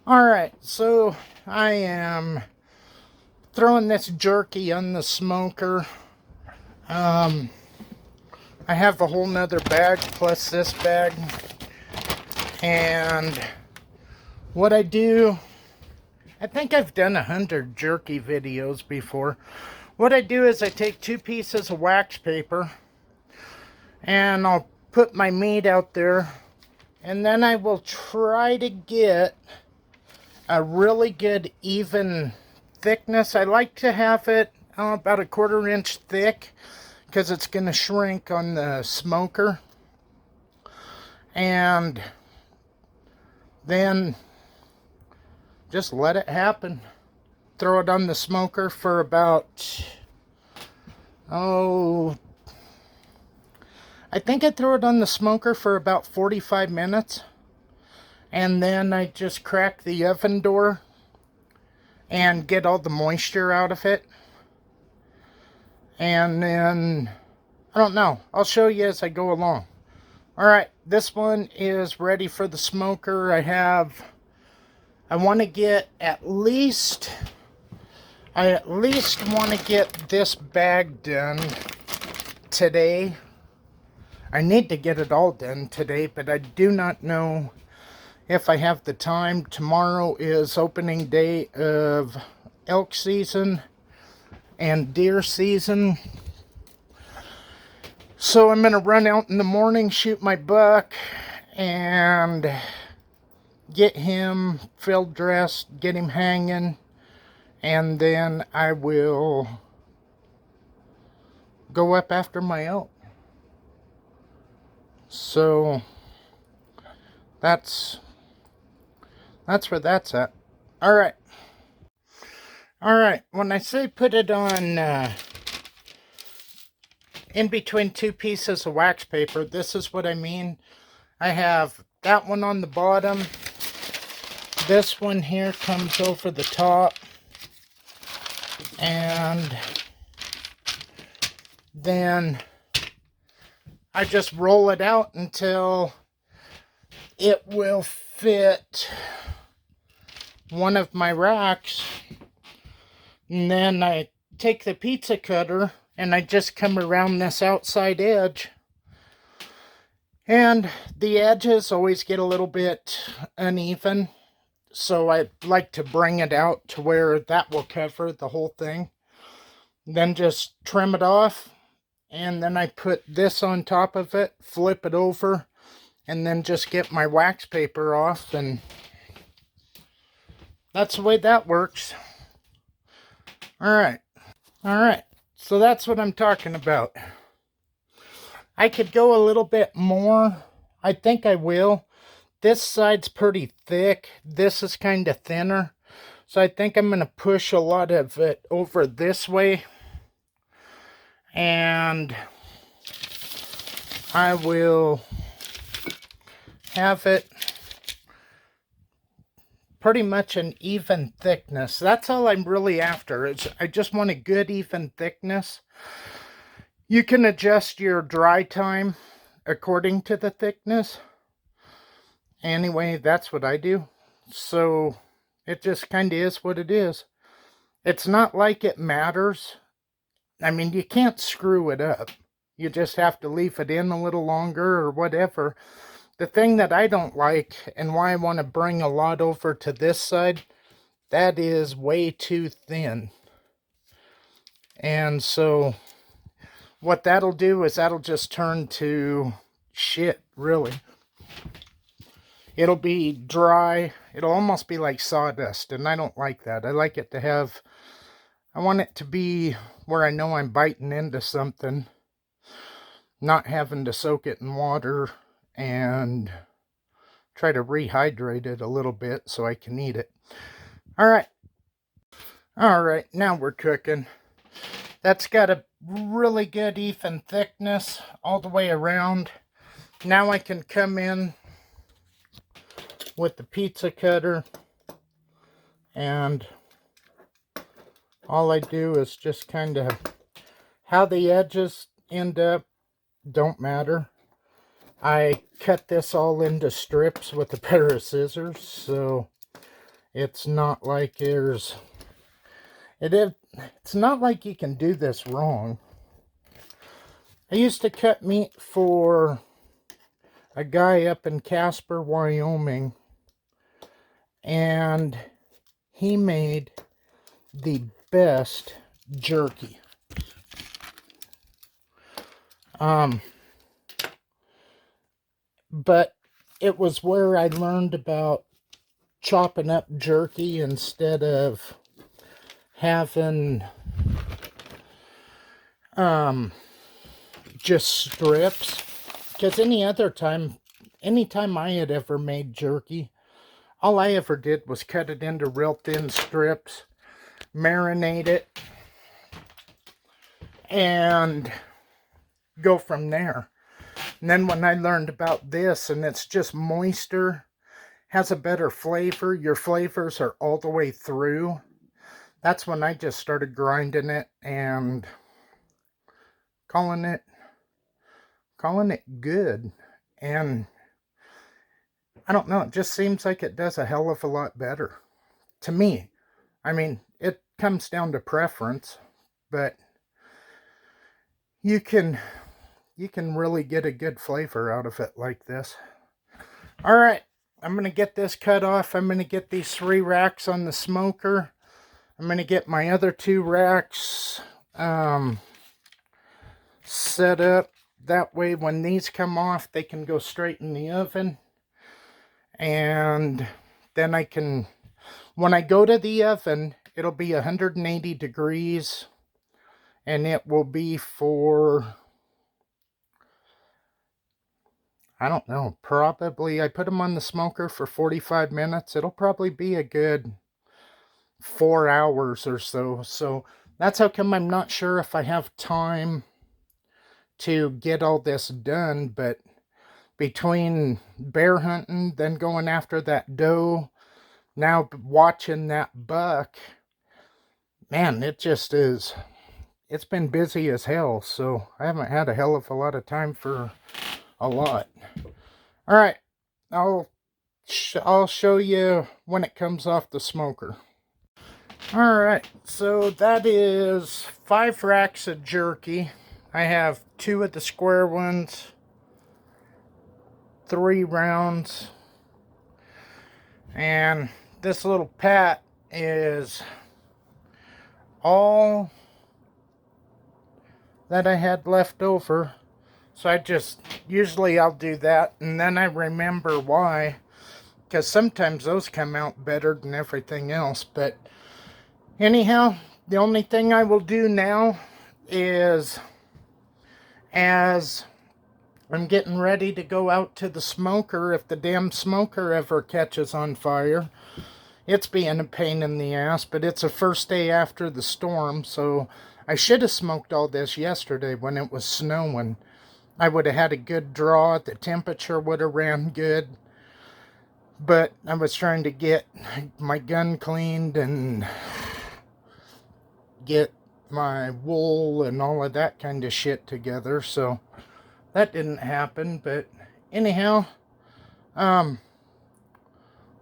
Alright, so I am throwing this jerky on the smoker. I have a whole nother bag plus this bag. And what I do, I think I've done 100 jerky videos before. What I do is I take 2 pieces of wax paper and I'll put my meat out there, and then I will try to get a really good even thickness. I like to have it about a 1/4 inch thick because it's going to shrink on the smoker. And then just let it happen. Throw it on the smoker for about, I think I throw it on the smoker for about 45 minutes. And then I just crack the oven door and get all the moisture out of it. And then, I don't know, I'll show you as I go along. Alright, this one is ready for the smoker. I want to get I at least want to get this bag done today. I need to get it all done today, but I do not know if I have the time. Tomorrow is opening day of elk season and deer season. So I'm going to run out in the morning, shoot my buck, and get him field dressed, get him hanging, and then I will go up after my elk. So that's where that's at. Alright. Alright, when I say put it on in between 2 pieces of wax paper, this is what I mean. I have that one on the bottom. This one here comes over the top. And then I just roll it out until it will fit one of my racks. And then I take the pizza cutter and I just come around this outside edge. And the edges always get a little bit uneven, so I like to bring it out to where that will cover the whole thing. Then just trim it off, and then I put this on top of it, flip it over, and then just get my wax paper off, and that's the way that works. Alright, so that's what I'm talking about. I could go a little bit more. I think I will. This side's pretty thick. This is kind of thinner. So I think I'm going to push a lot of it over this way. And I will have it pretty much an even thickness. That's all I'm really after. I just want a good even thickness. You can adjust your dry time according to the thickness. Anyway, that's what I do. So it just kind of is what it is. It's not like it matters. I mean, you can't screw it up. You just have to leave it in a little longer or whatever. The thing that I don't like, and why I want to bring a lot over to this side, that is way too thin. And so what that'll do is that'll just turn to shit, really. It'll be dry. It'll almost be like sawdust, and I don't like that. I like it to have, I want it to be where I know I'm biting into something, not having to soak it in water and try to rehydrate it a little bit so I can eat it. Alright, now we're cooking. That's got a really good even thickness all the way around. Now I can come in with the pizza cutter, and all I do is just kind of, how the edges end up don't matter. I cut this all into strips with a pair of scissors, so It's not like it's not like you can do this wrong. I used to cut meat for a guy up in Casper, Wyoming, and he made the best jerky. But it was where I learned about chopping up jerky instead of having just strips. Because anytime I had ever made jerky, all I ever did was cut it into real thin strips, marinate it, and go from there. And then when I learned about this, and it's just moister, has a better flavor, your flavors are all the way through, that's when I just started grinding it and calling it good. And I don't know, it just seems like it does a hell of a lot better to me. I mean, it comes down to preference, but you can really get a good flavor out of it like this. All right, I'm going to get this cut off. I'm going to get these 3 racks on the smoker. I'm going to get my other 2 racks set up. That way when these come off, they can go straight in the oven. And then when I go to the oven, it'll be 180 degrees. And it will be for, I don't know, probably, I put them on the smoker for 45 minutes. It'll probably be a good 4 hours or so. So that's how come I'm not sure if I have time to get all this done. But between bear hunting, then going after that doe, now watching that buck, man, it just is, it's been busy as hell. So I haven't had a hell of a lot of time for a lot. All right, I'll show you when it comes off the smoker. All right, so that is 5 racks of jerky. I have 2 of the square ones, 3 rounds, and this little pat is all that I had left over. So usually I'll do that, and then I remember why, because sometimes those come out better than everything else. But anyhow, the only thing I will do now is, as I'm getting ready to go out to the smoker, if the damn smoker ever catches on fire, it's being a pain in the ass, but it's the first day after the storm, so I should have smoked all this yesterday when it was snowing. I would have had a good draw, the temperature would have ran good, but I was trying to get my gun cleaned and get my wool and all of that kind of shit together, so that didn't happen. But anyhow,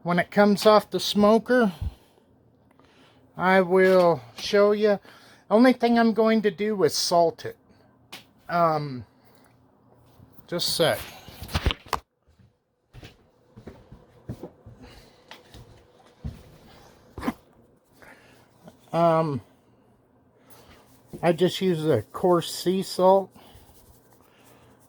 when it comes off the smoker, I will show you. Only thing I'm going to do is salt it. Just a sec. I just use a coarse sea salt,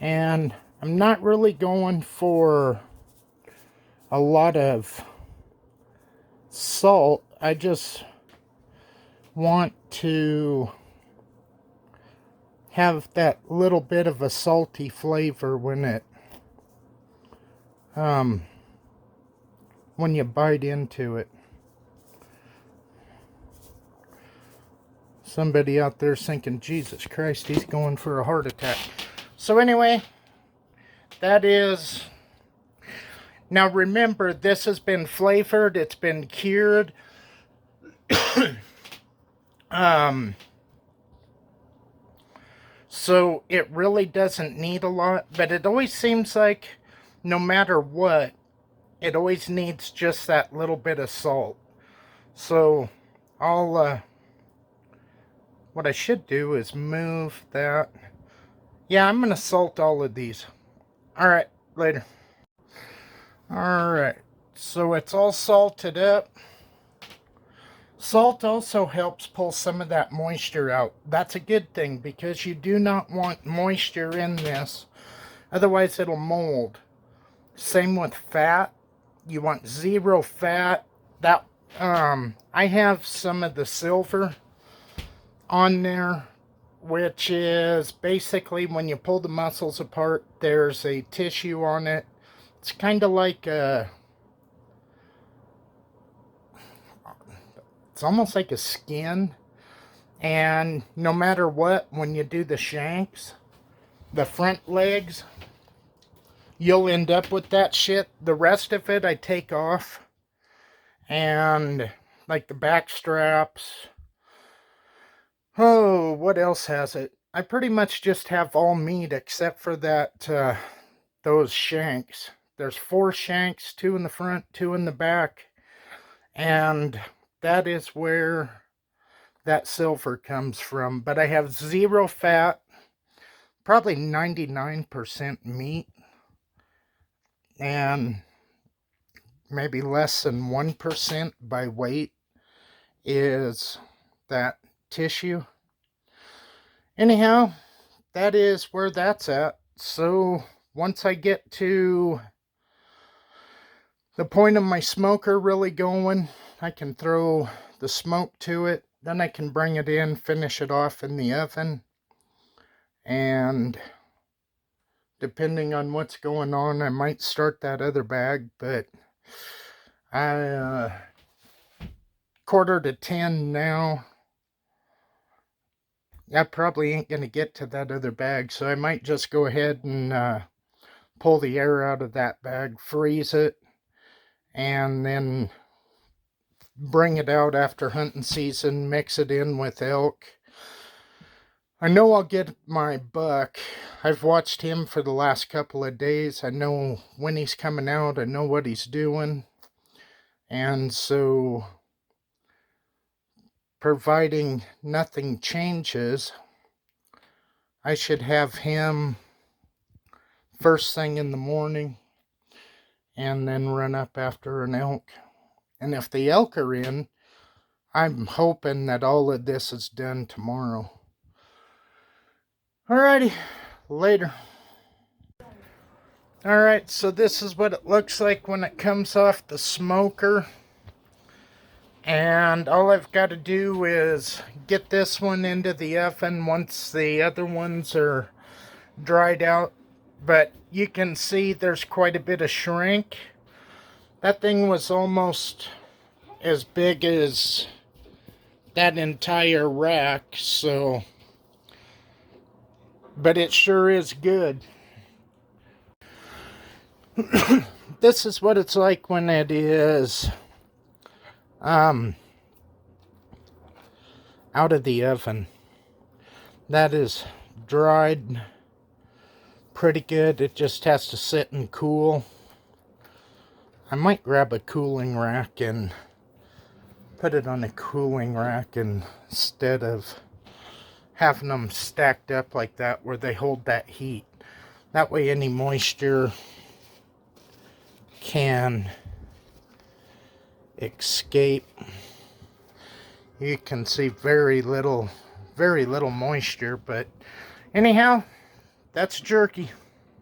and I'm not really going for a lot of salt. I just want to have that little bit of a salty flavor when you bite into it. Somebody out there thinking, Jesus Christ, he's going for a heart attack. So anyway, that is... Now remember, this has been flavored, it's been cured. So it really doesn't need a lot, but it always seems like no matter what, it always needs just that little bit of salt. So I'll, what I should do is move that. Yeah, I'm going to salt all of these. Alright, later. Alright, so it's all salted up. Salt also helps pull some of that moisture out. That's a good thing because you do not want moisture in this. Otherwise it'll mold. Same with fat. You want zero fat. That I have some of the silver on there, which is basically when you pull the muscles apart, there's a tissue on it. It's kind of like a, it's almost like a skin. And no matter what, when you do the shanks, the front legs, you'll end up with that shit. The rest of it I take off. And like the back straps. Oh, what else has it? I pretty much just have all meat except for that, those shanks. There's 4 shanks, 2 in the front, 2 in the back. And that is where that silver comes from. But I have 0 fat, probably 99% meat, and maybe less than 1% by weight is that tissue. Anyhow, that is where that's at. So once I get to the point of my smoker really going, I can throw the smoke to it. Then I can bring it in, finish it off in the oven. And depending on what's going on, I might start that other bag. But I 9:45 now. I probably ain't going to get to that other bag. So I might just go ahead and pull the air out of that bag, freeze it, and then bring it out after hunting season, mix it in with elk. I know I'll get my buck. I've watched him for the last couple of days. I know when he's coming out. I know what he's doing. And so, providing nothing changes, I should have him first thing in the morning and then run up after an elk. And if the elk are in, I'm hoping that all of this is done tomorrow. Alrighty, later. Alright, so this is what it looks like when it comes off the smoker. And all I've got to do is get this one into the oven once the other ones are dried out. But you can see there's quite a bit of shrink. That thing was almost as big as that entire rack, so, but it sure is good. This is what it's like when it is out of the oven. That is dried pretty good. It just has to sit and cool. I might grab a cooling rack and put it on a cooling rack instead of having them stacked up like that where they hold that heat. That way any moisture can escape. You can see very little moisture, but anyhow, that's jerky.